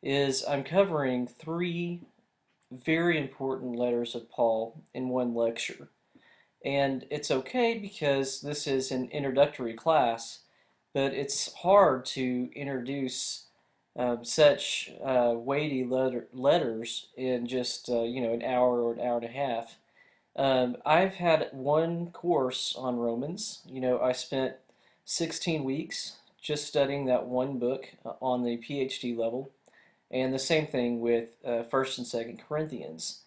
is I'm covering three very important letters of Paul in one lecture. And it's okay because this is an introductory class, but it's hard to introduce such weighty letters in just an hour or an hour and a half. I've had one course on Romans. I spent 16 weeks just studying that one book on the PhD level, and the same thing with First and Second Corinthians.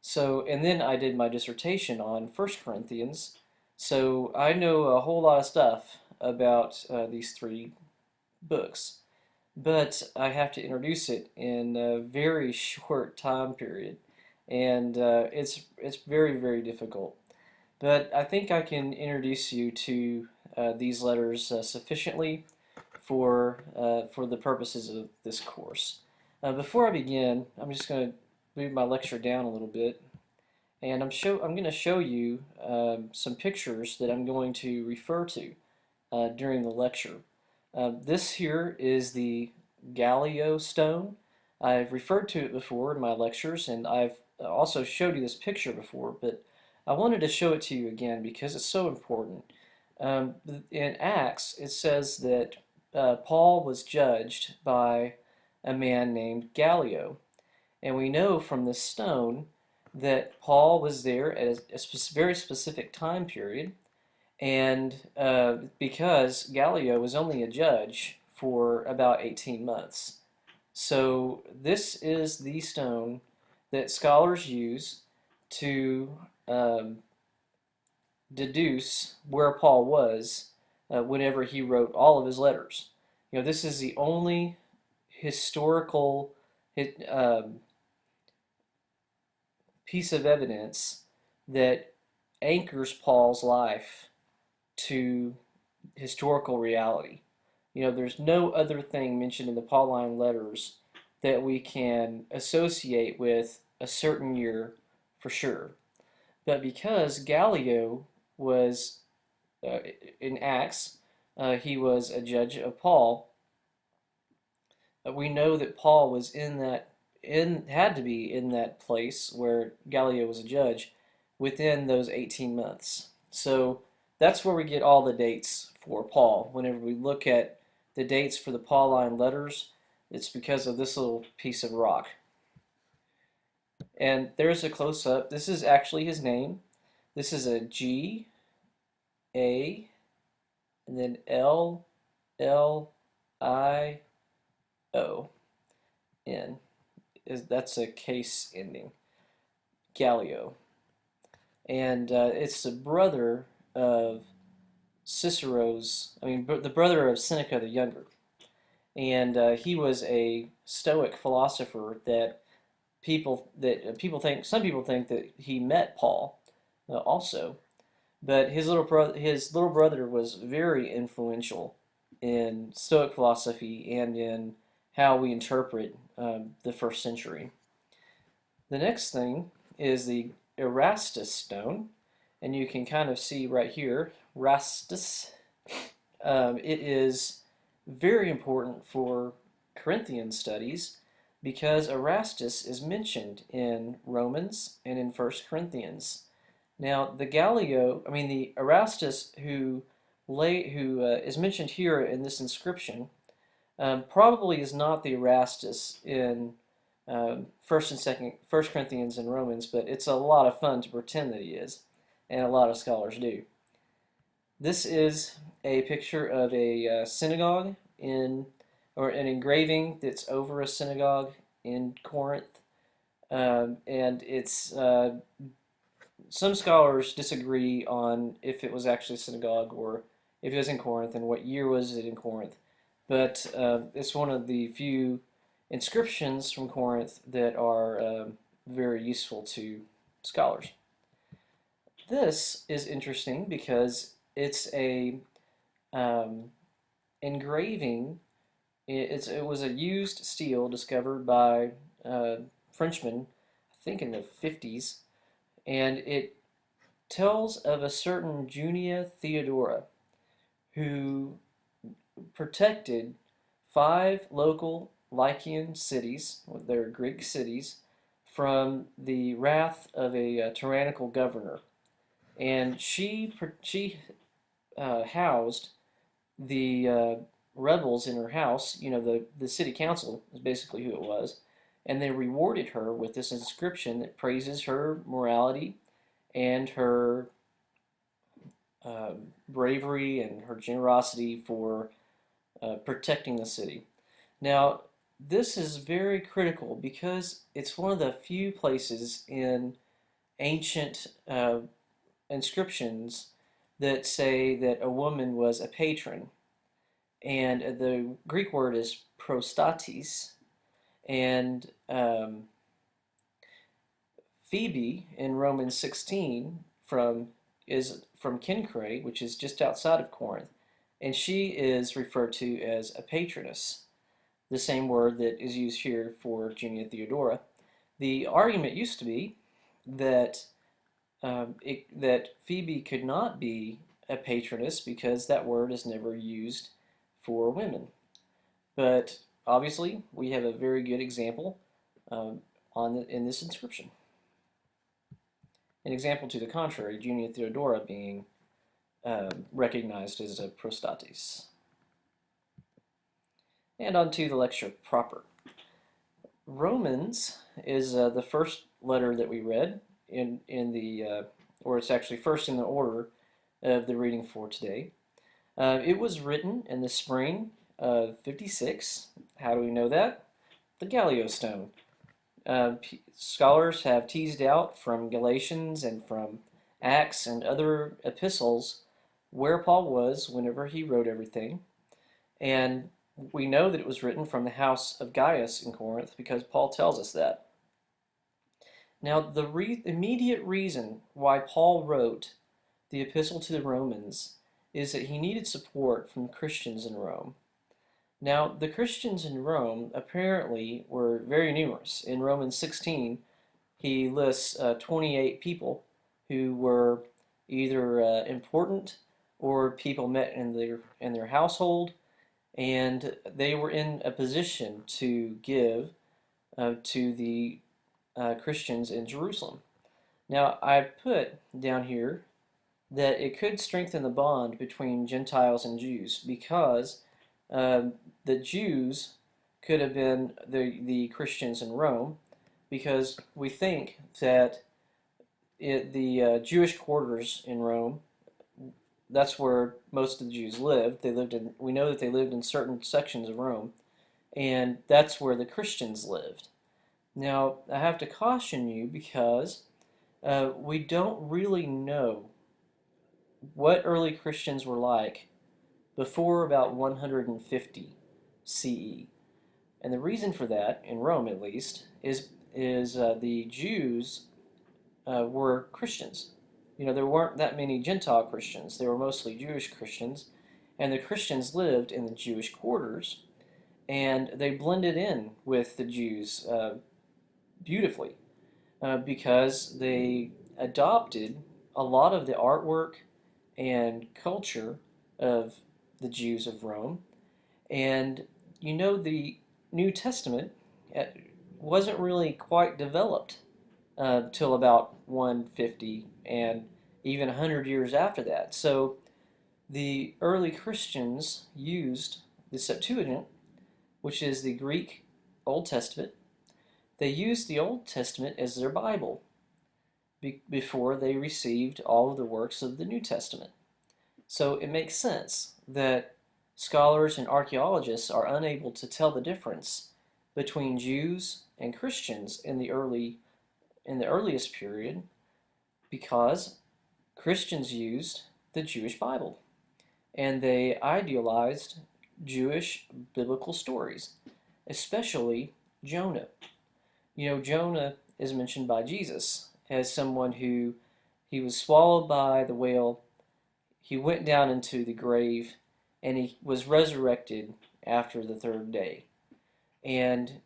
So, and then I did my dissertation on First Corinthians. So I know a whole lot of stuff about these three books, but I have to introduce it in a very short time period, and it's very difficult. But I think I can introduce you to these letters sufficiently for the purposes of this course. Before I begin, I'm just going to move my lecture down a little bit, and I'm going to show you some pictures that I'm going to refer to during the lecture. This here is the Gallio Stone. I've referred to it before in my lectures, and I've also showed you this picture before, but I wanted to show it to you again because it's so important. In Acts, it says that Paul was judged by a man named Gallio. And we know from this stone that Paul was there at a very specific time period, and because Gallio was only a judge for about 18 months. So this is the stone that scholars use to deduce where Paul was whenever he wrote all of his letters. This is the only historical um, piece of evidence that anchors Paul's life to historical reality. There's no other thing mentioned in the Pauline letters that we can associate with a certain year for sure. But because Gallio was uh, in Acts, he was a judge of Paul. We know that Paul was had to be in that place where Gallio was a judge within those 18 months. So that's where we get all the dates for Paul. Whenever we look at the dates for the Pauline letters, it's because of this little piece of rock. And there's a close up. This is actually his name. This is a G, A, and then L, L, I, O, N. That's a case ending. Gallio. And it's the brother of the brother of Seneca the Younger. And he was a Stoic philosopher that some people think that he met Paul also, but his little brother was very influential in Stoic philosophy and in how we interpret the first century. The next thing is the Erastus Stone, and you can kind of see right here, Erastus. It is very important for Corinthian studies because Erastus is mentioned in Romans and in First Corinthians. Now, the Erastus who is mentioned here in this inscription probably is not the Erastus in First Corinthians and Romans, but it's a lot of fun to pretend that he is, and a lot of scholars do. This is a picture of a synagogue or an engraving that's over a synagogue in Corinth, and it's some scholars disagree on if it was actually a synagogue or if it was in Corinth and what year was it in Corinth. But it's one of the few inscriptions from Corinth that are very useful to scholars. This is interesting because it's a engraving. It was a used steel discovered by Frenchmen, I think in the 50s, and it tells of a certain Junia Theodora who protected 5 local Lycian cities, they're Greek cities, from the wrath of a tyrannical governor. And she housed the rebels in her house. The city council is basically who it was. And they rewarded her with this inscription that praises her morality and her bravery and her generosity for protecting the city. Now, this is very critical because it's one of the few places in ancient inscriptions that say that a woman was a patron. And the Greek word is prostatis. And Phoebe in Romans 16 is from Cenchreae, which is just outside of Corinth, and she is referred to as a patroness, the same word that is used here for Junia Theodora. The argument used to be that that Phoebe could not be a patroness because that word is never used for women. But obviously, we have a very good example in this inscription. An example to the contrary, Junia Theodora being recognized as a prostatis. And on to the lecture proper. Romans is the first letter that we read or it's actually first in the order of the reading for today. It was written in the spring of 56. How do we know that? The Gallio Stone. Scholars have teased out from Galatians and from Acts and other epistles where Paul was whenever he wrote everything. And we know that it was written from the house of Gaius in Corinth because Paul tells us that. Now, the immediate reason why Paul wrote the epistle to the Romans is that he needed support from Christians in Rome. Now, the Christians in Rome apparently were very numerous. In Romans 16, he lists 28 people who were either important or people met in their household, and they were in a position to give to the Christians in Jerusalem. Now, I put down here that it could strengthen the bond between Gentiles and Jews because the Jews could have been the Christians in Rome, because we think that the Jewish quarters in Rome, that's where most of the Jews lived. We know that they lived in certain sections of Rome, and that's where the Christians lived. Now, I have to caution you because we don't really know what early Christians were like before about 150 CE. And the reason for that, in Rome at least, is the Jews were Christians. There weren't that many Gentile Christians. They were mostly Jewish Christians, and the Christians lived in the Jewish quarters, and they blended in with the Jews beautifully because they adopted a lot of the artwork and culture of the Jews of Rome. And the New Testament wasn't really quite developed till about 150 and even 100 years after that. So the early Christians used the Septuagint, which is the Greek Old Testament. They used the Old Testament as their Bible before they received all of the works of the New Testament. So it makes sense that scholars and archaeologists are unable to tell the difference between Jews and Christians in the earliest period because Christians used the Jewish Bible and they idealized Jewish biblical stories, especially Jonah. Jonah is mentioned by Jesus as someone who he was swallowed by the whale, he went down into the grave, and he was resurrected after the third day. And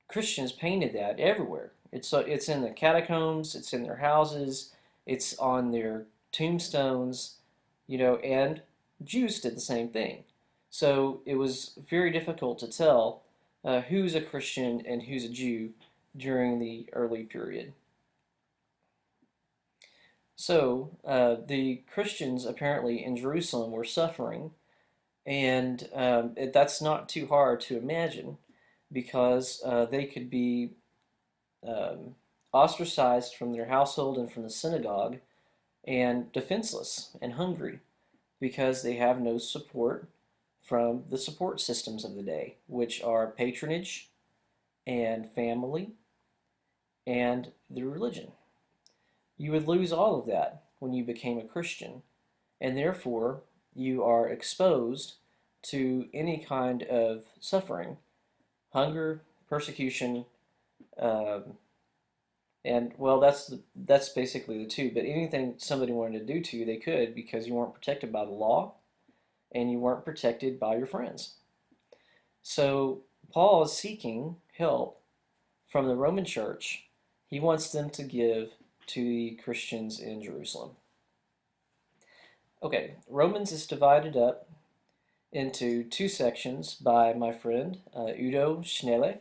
Christians painted that everywhere. It's in the catacombs, it's in their houses, it's on their tombstones, and Jews did the same thing. So it was very difficult to tell who's a Christian and who's a Jew during the early period. So the Christians apparently in Jerusalem were suffering, and that's not too hard to imagine because they could be um, ostracized from their household and from the synagogue and defenseless and hungry because they have no support from the support systems of the day, which are patronage and family and the religion. You would lose all of that when you became a Christian, and therefore you are exposed to any kind of suffering, hunger, persecution, um, and well, that's basically the two. But anything somebody wanted to do to you, they could because you weren't protected by the law and you weren't protected by your friends. So Paul is seeking help from the Roman church. He wants them to give to the Christians in Jerusalem. Okay, Romans is divided up into two sections by my friend Udo Schnelle.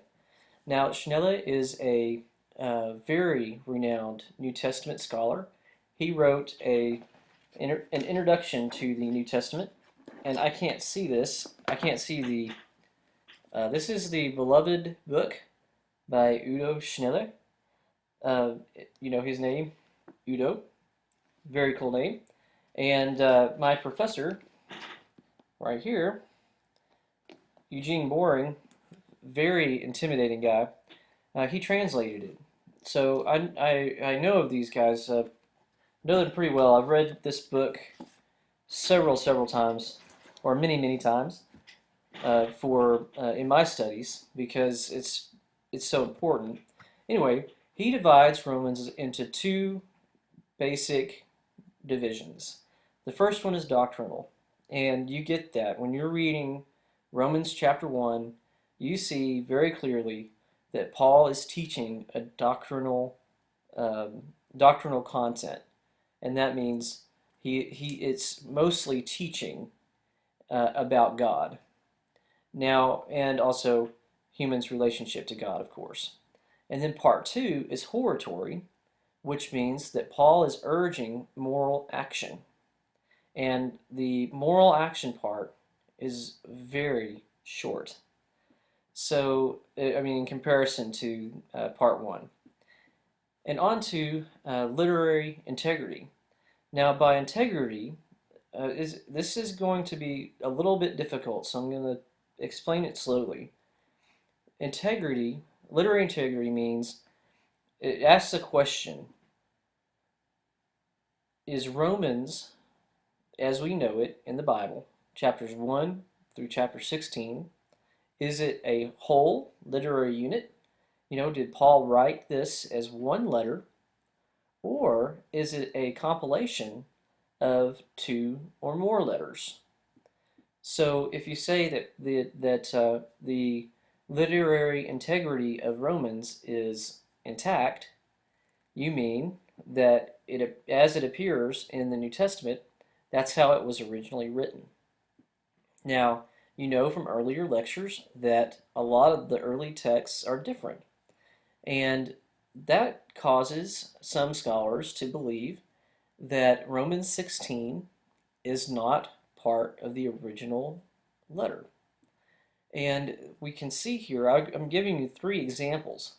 Now, Schnelle is a very renowned New Testament scholar. He wrote an introduction to the New Testament, and I can't see this. I can't see the. This is the Beloved Book by Udo Schnelle. Uh, you know his name, Udo. Very cool name. And my professor, right here, Eugene Boring, very intimidating guy. He translated it. So I know of these guys. Know them pretty well. I've read this book several times, or many times, for in my studies because it's so important. Anyway, he divides Romans into two basic divisions. The first one is doctrinal, and you get that when you're reading Romans chapter 1, you see very clearly that Paul is teaching a doctrinal content, and that means it's mostly teaching about God. Now, and also humans' relationship to God, of course. And then part two is hortatory, which means that Paul is urging moral action. And the moral action part is very short. So, I mean, in comparison to part one. And on to literary integrity. Now, by integrity, this is going to be a little bit difficult, so I'm going to explain it slowly. Integrity, literary integrity means it asks a question. Is Romans, as we know it in the Bible, chapters 1 through chapter 16, is it a whole literary unit? You know, did Paul write this as one letter, or is it a compilation of two or more letters? So if you say that the literary integrity of Romans is intact, you mean that as it appears in the New Testament, that's how it was originally written. Now, you know from earlier lectures that a lot of the early texts are different, and that causes some scholars to believe that Romans 16 is not part of the original letter. And we can see here, I'm giving you three examples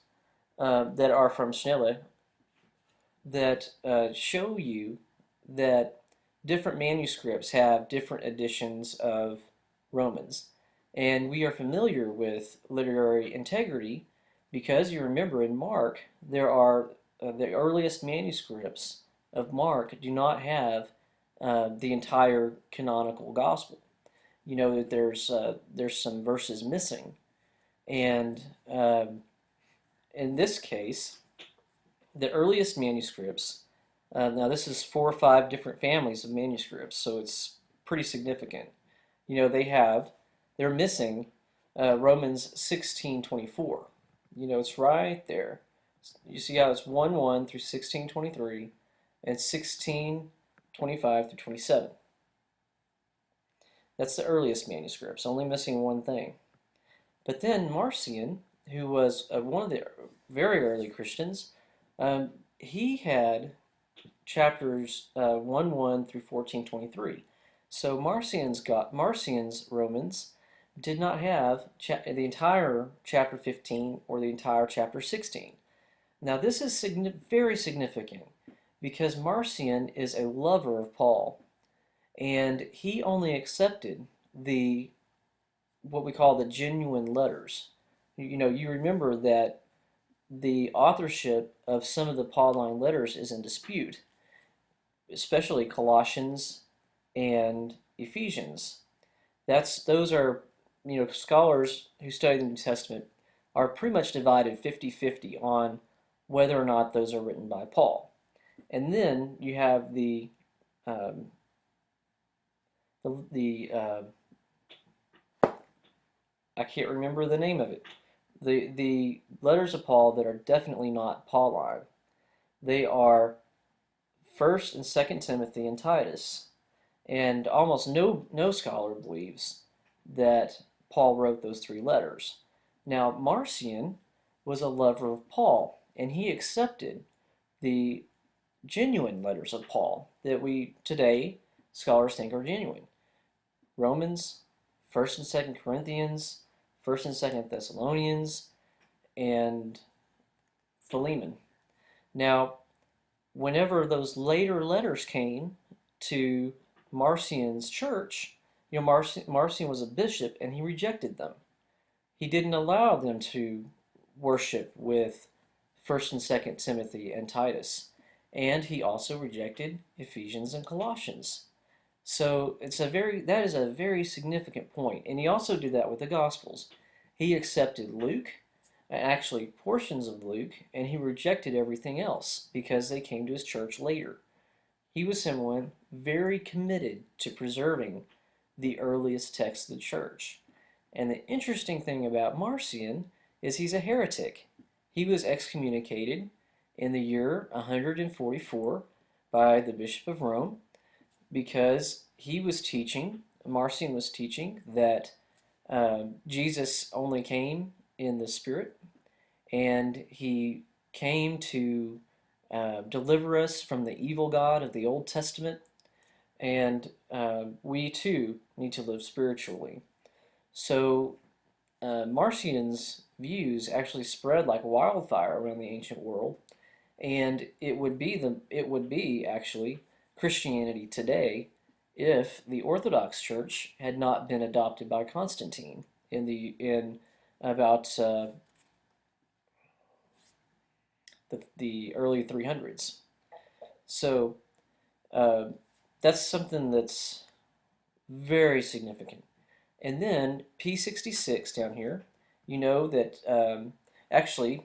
that are from Schnelle that show you that different manuscripts have different editions of Romans. And we are familiar with literary integrity because you remember in Mark, there are the earliest manuscripts of Mark do not have the entire canonical gospel. You know that there's some verses missing, and in this case, the earliest manuscripts. Now this is 4 or 5 different families of manuscripts, so it's pretty significant. You know they're missing Romans 16:24. You know it's right there. You see how it's 1:1 through 16:23, and 16:25 through 27. That's the earliest manuscripts, only missing one thing. But then Marcion, who was one of the very early Christians, um, he had chapters 1:1 through 14:23. So Marcion's Romans did not have the entire chapter 15 or the entire chapter 16. Now this is very significant because Marcion is a lover of Paul, and he only accepted the what we call the genuine letters. You remember that the authorship of some of the Pauline letters is in dispute, especially Colossians and Ephesians. Those are, scholars who study the New Testament are pretty much divided 50-50 on whether or not those are written by Paul. And then you have um, the I can't remember the name of it. The letters of Paul that are definitely not Pauline. They are First and Second Timothy and Titus, and almost no scholar believes that Paul wrote those three letters. Now Marcion was a lover of Paul, and he accepted the genuine letters of Paul that we today scholars think are genuine. Romans, First and Second Corinthians, First and Second Thessalonians, and Philemon. Now, whenever those later letters came to Marcion's church, Marcion was a bishop and he rejected them. He didn't allow them to worship with First and Second Timothy and Titus, and he also rejected Ephesians and Colossians. So that is a very significant point. And he also did that with the Gospels. He accepted Luke, actually portions of Luke, and he rejected everything else because they came to his church later. He was someone very committed to preserving the earliest texts of the church. And the interesting thing about Marcion is he's a heretic. He was excommunicated in the year 144 by the Bishop of Rome because Marcion was teaching that Jesus only came in the Spirit, and he came to deliver us from the evil god of the Old Testament, and we too need to live spiritually. So Marcion's views actually spread like wildfire around the ancient world, and it would be actually Christianity today if the Orthodox Church had not been adopted by Constantine in about the early 300s. So uh, that's something that's very significant. And then P66 down here, you know that actually,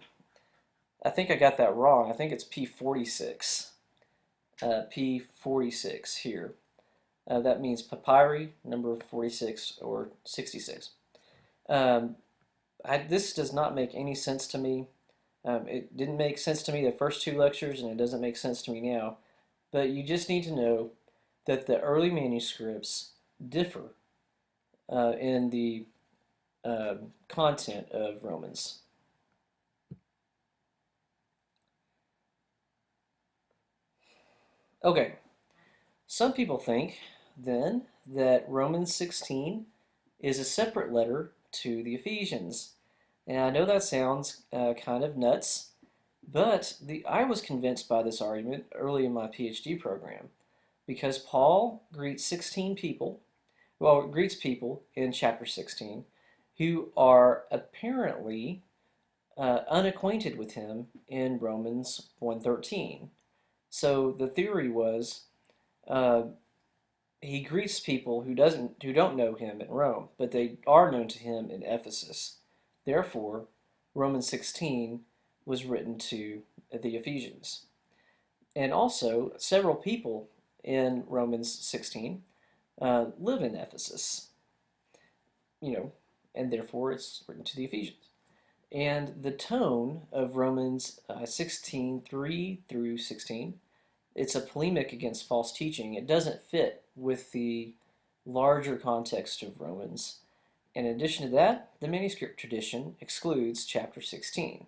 I think I got that wrong. I think it's P46. P46 here. That means papyri, number 46 or 66. This does not make any sense to me. It didn't make sense to me the first two lectures, and it doesn't make sense to me now. But you just need to know that the early manuscripts differ in the content of Romans. Okay, some people think then that Romans 16 is a separate letter to the Ephesians. And I know that sounds kind of nuts, but I was convinced by this argument early in my PhD program because Paul greets people in chapter 16 who are apparently unacquainted with him in Romans 1:13. So the theory was uh, he greets people who don't know him in Rome, but they are known to him in Ephesus. Therefore, Romans 16 was written to the Ephesians. And also, several people in Romans 16 live in Ephesus, and therefore it's written to the Ephesians. And the tone of Romans 16:3 through 16, it's a polemic against false teaching. It doesn't fit with the larger context of Romans. In addition to that, the manuscript tradition excludes chapter 16.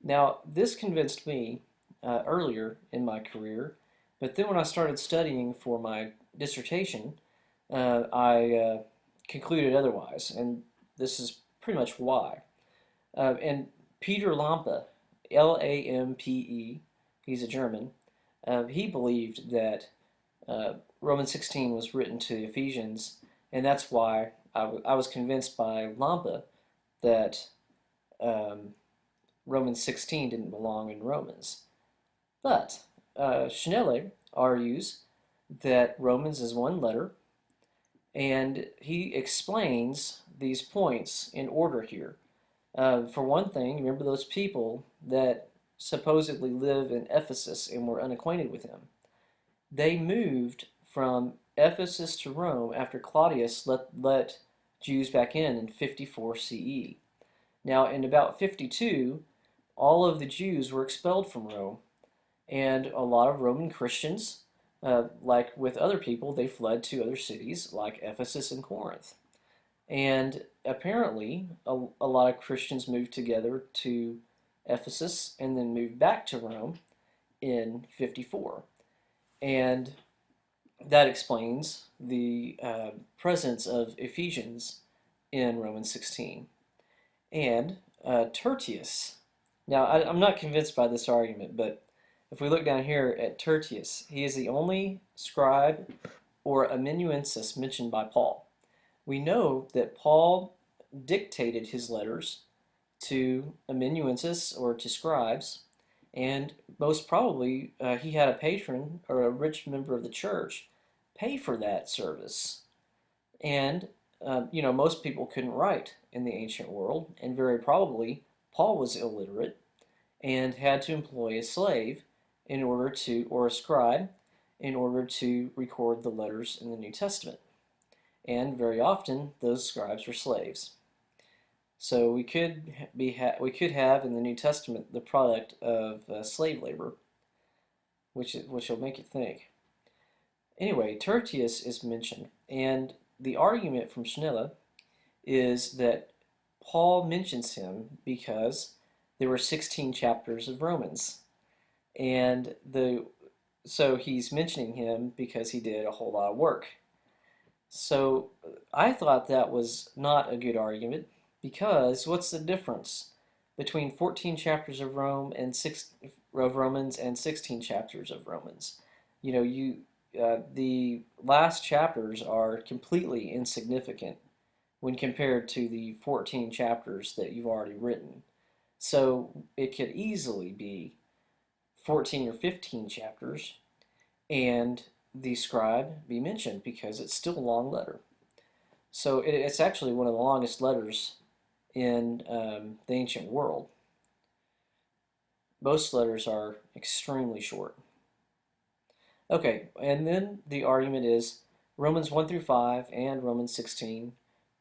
Now, this convinced me earlier in my career, but then when I started studying for my dissertation, I concluded otherwise, and this is pretty much why. And Peter Lampe, Lampe, he's a German, he believed that Romans 16 was written to the Ephesians, and that's why I was convinced by Lampe that Romans 16 didn't belong in Romans. But Schnelle argues that Romans is one letter, and he explains these points in order here. For one thing, remember those people that supposedly live in Ephesus and were unacquainted with him. They moved from Ephesus to Rome after Claudius let Jews back in 54 CE. Now, in about 52, all of the Jews were expelled from Rome, and a lot of Roman Christians, like with other people, they fled to other cities like Ephesus and Corinth. And apparently, a lot of Christians moved together to Ephesus and then moved back to Rome in 54. And that explains the presence of Ephesians in Romans 16. And Tertius. Now, I'm not convinced by this argument, but if we look down here at Tertius, he is the only scribe or amanuensis mentioned by Paul. We know that Paul dictated his letters to amanuensis or to scribes, and most probably he had a patron or a rich member of the church pay for that service. And most people couldn't write in the ancient world, and very probably Paul was illiterate and had to employ a slave in order to, or a scribe, in order to record the letters in the New Testament. And very often those scribes were slaves. So we could have in the New Testament the product of slave labor, which will make you think. Anyway, Tertius is mentioned, and the argument from Schnelle is that Paul mentions him because there were 16 chapters of Romans, and so he's mentioning him because he did a whole lot of work. So I thought that was not a good argument, because what's the difference between 14 chapters of Romans and 16 chapters of Romans? The last chapters are completely insignificant when compared to the 14 chapters that you've already written. So it could easily be 14 or 15 chapters and the scribe be mentioned because it's still a long letter. So it's actually one of the longest letters in the ancient world. Most letters are extremely short. Okay, and then the argument is Romans 1 through 5 and Romans 16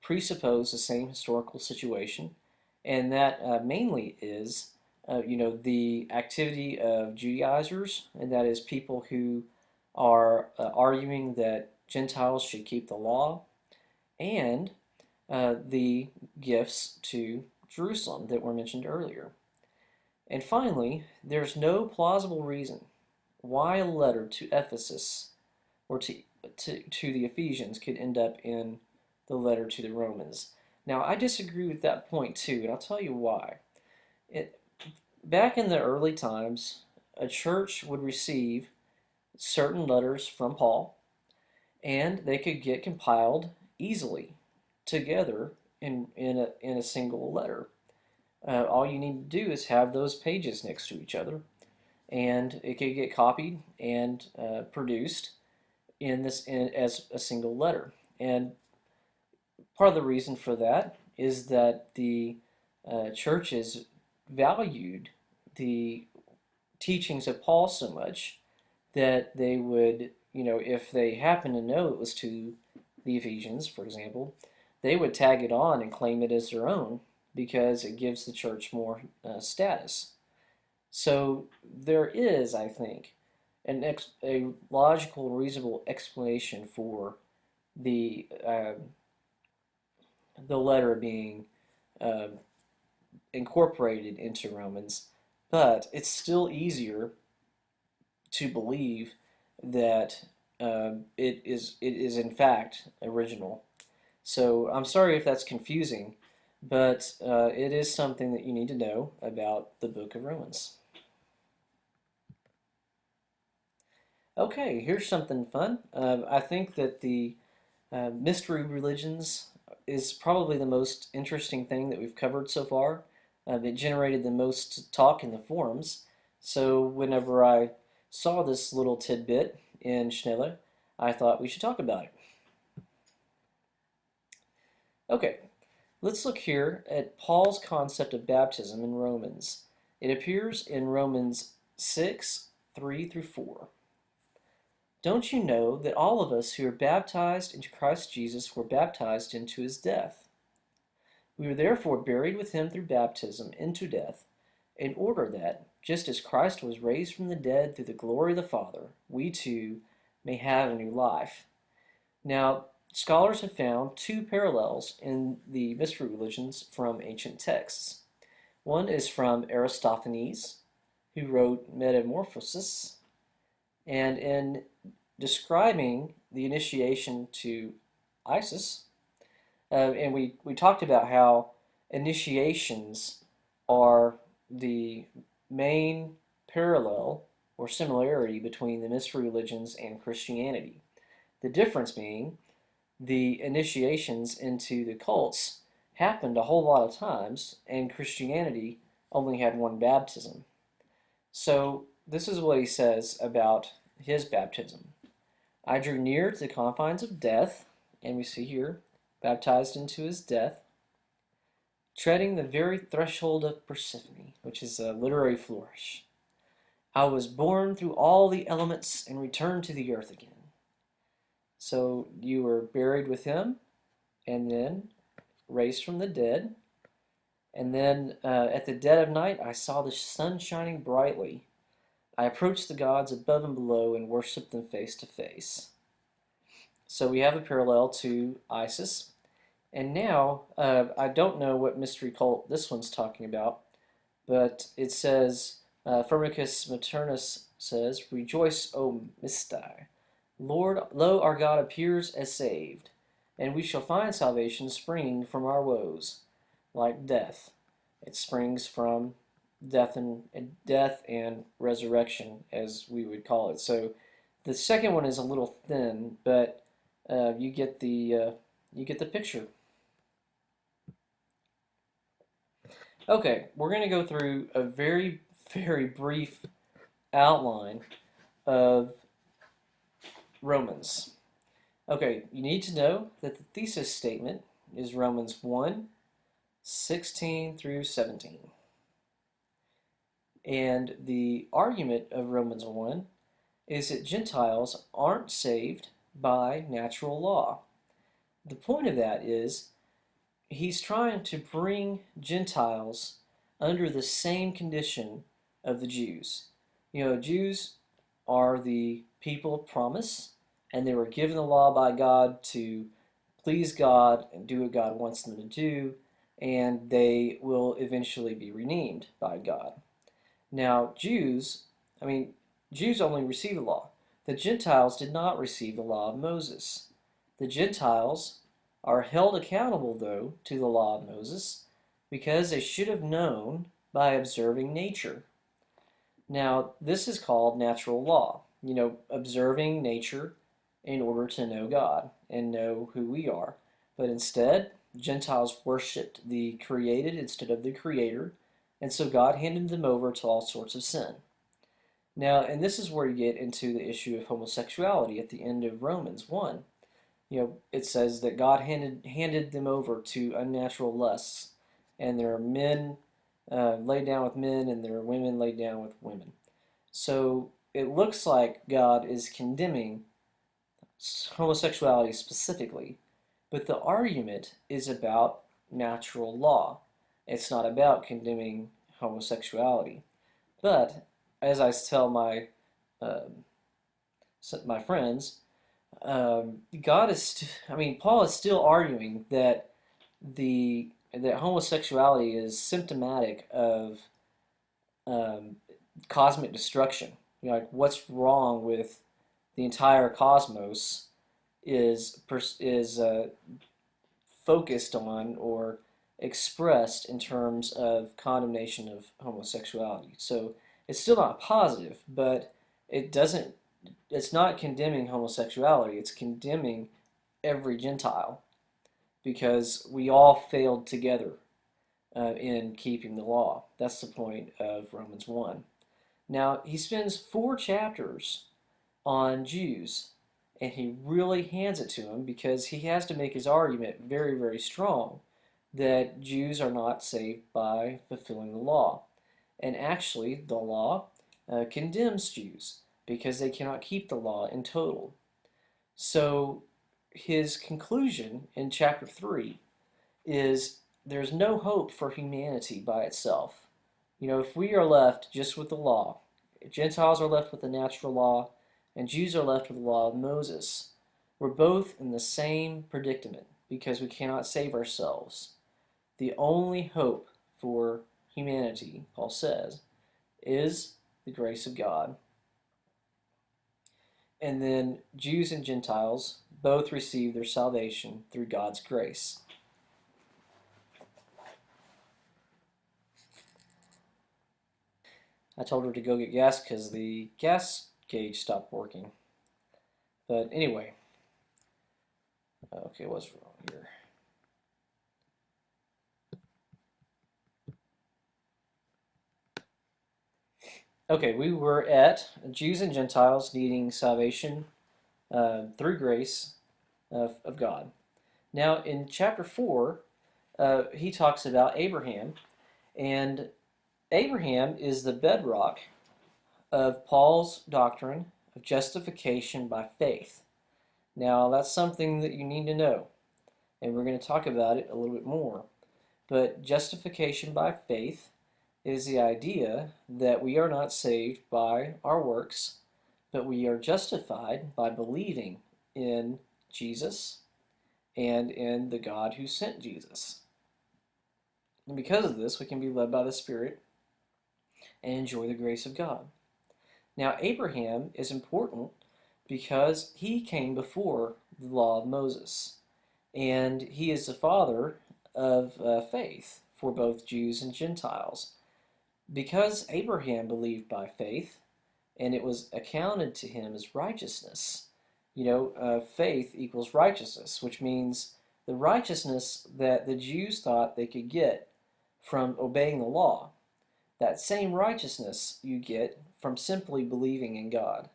presuppose the same historical situation, and that mainly is the activity of Judaizers, and that is people who are arguing that Gentiles should keep the law, and the gifts to Jerusalem that were mentioned earlier. And finally, there's no plausible reason why a letter to Ephesus or to the Ephesians could end up in the letter to the Romans. Now, I disagree with that point too, and I'll tell you why. Back in the early times, a church would receive certain letters from Paul, and they could get compiled easily together in a single letter. All you need to do is have those pages next to each other, and it could get copied and produced as a single letter. And part of the reason for that is that the churches valued the teachings of Paul so much that they would, if they happen to know it was to the Ephesians, for example, they would tag it on and claim it as their own because it gives the church more status. So there is, I think, a logical, reasonable explanation for the the letter being uh, incorporated into Romans, but it's still easier to believe that it is in fact original. So I'm sorry if that's confusing, but it is something that you need to know about the book of Romans. Okay, here's something fun. I think that the mystery religions is probably the most interesting thing that we've covered so far. It generated the most talk in the forums. So whenever I saw this little tidbit in Schnelle, I thought we should talk about it. Okay, let's look here at Paul's concept of baptism in Romans. It appears in Romans 6, 3 through 4. Don't you know that all of us who are baptized into Christ Jesus were baptized into his death? We were therefore buried with him through baptism into death, in order that, just as Christ was raised from the dead through the glory of the Father, we too may have a new life. Now, scholars have found two parallels in the mystery religions from ancient texts. One is from Aristophanes, who wrote Metamorphoses, and in describing the initiation to Isis, and we talked about how initiations are the main parallel or similarity between the mystery religions and Christianity. The difference being the initiations into the cults happened a whole lot of times, and Christianity only had one baptism. So this is what he says about his baptism. I drew near to the confines of death, and we see here, baptized into his death, treading the very threshold of Persephone, which is a literary flourish. I was born through all the elements and returned to the earth again. So you were buried with him, and then raised from the dead. And then at the dead of night, I saw the sun shining brightly. I approached the gods above and below and worshiped them face to face. So we have a parallel to Isis. And now, I don't know what mystery cult this one's talking about, but it says, Firmicus Maternus says, Rejoice, O Mistai. Lord, lo, our God appears as saved, and we shall find salvation springing from our woes, like death. It springs from death and resurrection, as we would call it. So the second one is a little thin, but you get the picture. Okay, we're going to go through a very, very brief outline of Romans. Okay, you need to know that the thesis statement is Romans 1, 16 through 17. And the argument of Romans 1 is that Gentiles aren't saved by natural law. The point of that is he's trying to bring Gentiles under the same condition of the Jews. You know, Jews are the people of promise, and they were given the law by God to please God and do what God wants them to do, and they will eventually be redeemed by God. Now, Jews only received the law. The Gentiles did not receive the law of Moses. The Gentiles are held accountable, though, to the law of Moses because they should have known by observing nature. Now, this is called natural law, observing nature in order to know God and know who we are. But instead, Gentiles worshipped the created instead of the Creator, and so God handed them over to all sorts of sin. Now, and this is where you get into the issue of homosexuality at the end of Romans 1. It says that God handed them over to unnatural lusts, and there are men laid down with men, and there are women laid down with women. So it looks like God is condemning homosexuality specifically, but the argument is about natural law. It's not about condemning homosexuality. But as I tell my friends, Paul is still arguing that that homosexuality is symptomatic of um, cosmic destruction. Like what's wrong with the entire cosmos is focused on or expressed in terms of condemnation of homosexuality. So it's still not positive, but it doesn't. It's not condemning homosexuality. It's condemning every Gentile because we all failed together in keeping the law. That's the point of Romans 1. Now, he spends 4 chapters on Jews, and he really hands it to them because he has to make his argument very, very strong that Jews are not saved by fulfilling the law. And actually, the law condemns Jews because they cannot keep the law in total. So, his conclusion in chapter 3 is there's no hope for humanity by itself. If we are left just with the law, Gentiles are left with the natural law, and Jews are left with the law of Moses, we're both in the same predicament because we cannot save ourselves. The only hope for humanity, Paul says, is the grace of God. And then Jews and Gentiles both receive their salvation through God's grace. I told her to go get gas because the gas gauge stopped working. But anyway, okay, what's wrong here? Okay, we were at Jews and Gentiles needing salvation through grace of God. Now, in chapter 4, he talks about Abraham, and Abraham is the bedrock of Paul's doctrine of justification by faith. Now, that's something that you need to know, and we're going to talk about it a little bit more. But justification by faith is the idea that we are not saved by our works, but we are justified by believing in Jesus and in the God who sent Jesus. And because of this, we can be led by the Spirit and enjoy the grace of God. Now, Abraham is important because he came before the law of Moses, and he is the father of faith for both Jews and Gentiles. Because Abraham believed by faith, and it was accounted to him as righteousness. Faith equals righteousness, which means the righteousness that the Jews thought they could get from obeying the law. That same righteousness you get from simply believing in God.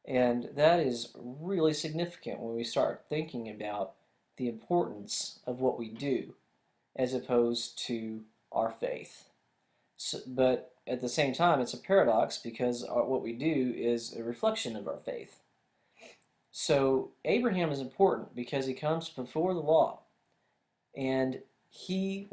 And that is really significant when we start thinking about the importance of what we do as opposed to our faith. But at the same time, it's a paradox because what we do is a reflection of our faith. So Abraham is important because he comes before the law, and he